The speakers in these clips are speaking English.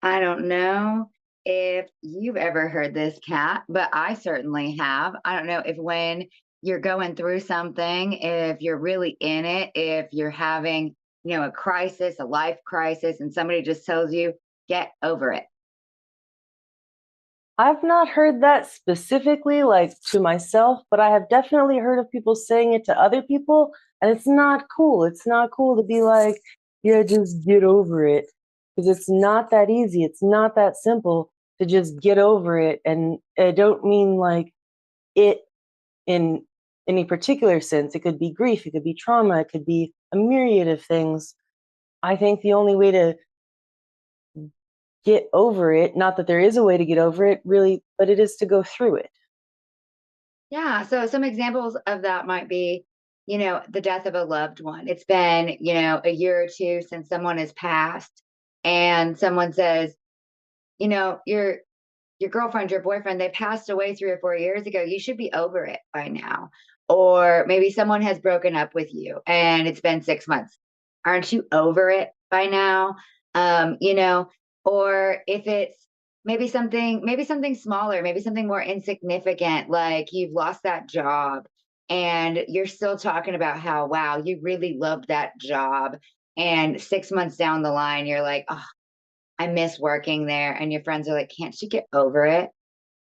I don't know if you've ever heard this, Kat, but I certainly have. I don't know if when you're going through something, if you're really in it, if you're having, a crisis, a life crisis, and somebody just tells you, get over it. I've not heard that specifically, like to myself, but I have definitely heard of people saying it to other people, and it's not cool. It's not cool to be like, yeah, just get over it. Because it's not that easy. It's not that simple to just get over it. And I don't mean like it in any particular sense. It could be grief, it could be trauma, it could be a myriad of things. I think the only way to get over it, not that there is a way to get over it, really, but it is to go through it. Yeah. So some examples of that might be, the death of a loved one. It's been, a year or two since someone has passed, and someone says, your girlfriend, your boyfriend, they passed away 3 or 4 years ago. You should be over it by now. Or maybe someone has broken up with you and it's been 6 months. Aren't you over it by now? Um, you know, or if it's maybe something smaller, maybe something more insignificant, like you've lost that job and you're still talking about how, wow, you really loved that job. And 6 months down the line, you're like, oh, I miss working there. And your friends are like, can't she get over it?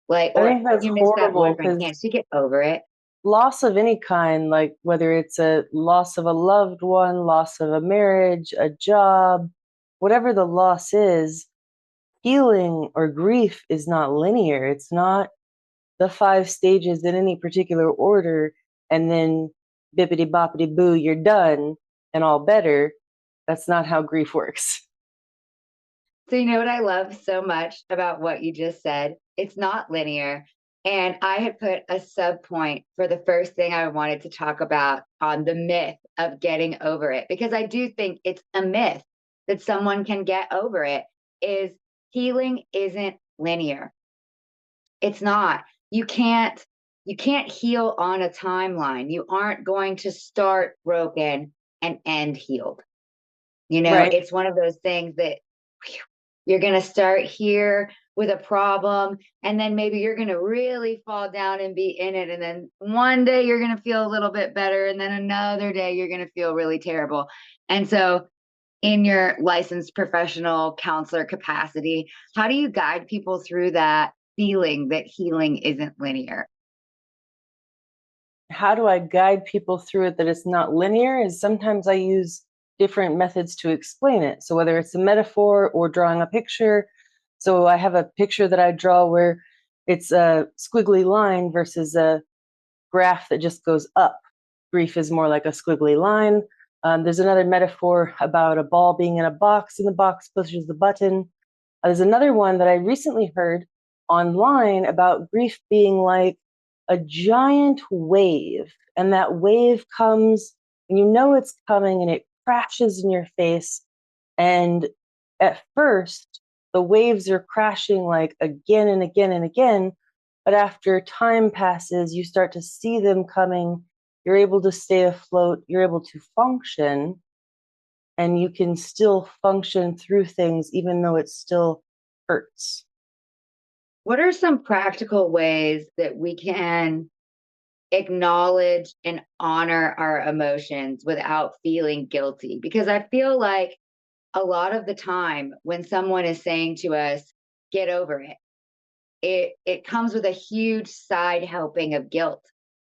Like, I or think that's you miss that horrible boyfriend. because Can't she get over it? loss of any kind, like whether it's a loss of a loved one, loss of a marriage, a job, whatever the loss is, healing or grief is not linear. It's not the five stages in any particular order, and then bippity boppity boo, you're done and all better. That's not how grief works. So, you know what I love so much about what you just said? It's not linear. And I had put a sub point for the first thing I wanted to talk about on the myth of getting over it, because I do think it's a myth that someone can get over it, is healing isn't linear. It's not. You can't you can't heal on a timeline. You aren't going to start broken and end healed. Right. It's one of those things that whew, you're going to start here with a problem, and then maybe you're going to really fall down and be in it, and then one day you're going to feel a little bit better, and then another day you're going to feel really terrible. And so in your licensed professional counselor capacity, how do you guide people through that feeling that healing isn't linear? How do I guide people through it that it's not linear is sometimes I use different methods to explain it. So whether it's a metaphor or drawing a picture, so I have a picture that I draw where it's a squiggly line versus a graph that just goes up. Grief is more like a squiggly line. There's another metaphor about a ball being in a box and the box pushes the button. There's another one that I recently heard online about grief being like a giant wave, and that wave comes and you know it's coming and it crashes in your face. And at first, the waves are crashing like again and again and again. But after time passes, you start to see them coming. You're able to stay afloat, you're able to function, and you can still function through things even though it still hurts. What are some practical ways that we can acknowledge and honor our emotions without feeling guilty? Because I feel like a lot of the time when someone is saying to us, get over it, it comes with a huge side helping of guilt.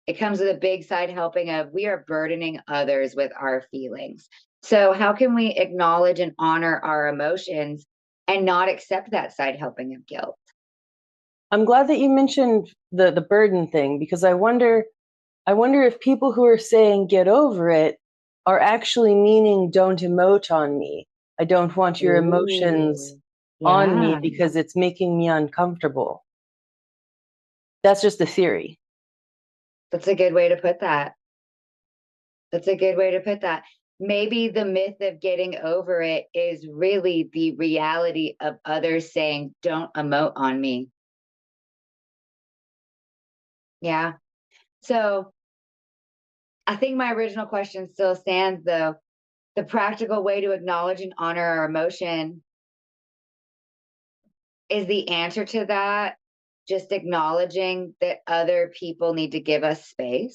It comes with a big side helping of we are burdening others with our feelings. So how can we acknowledge and honor our emotions and not accept that side helping of guilt? I'm glad that you mentioned the burden thing because I wonder if people who are saying get over it are actually meaning don't emote on me. I don't want your emotions Ooh, on me yeah. because it's making me uncomfortable. That's just a theory. That's a good way to put that. That's a good way to put that. Maybe the myth of getting over it is really the reality of others saying, don't emote on me. Yeah. So I think my original question still stands, though. The practical way to acknowledge and honor our emotion. Is the answer to that just acknowledging that other people need to give us space?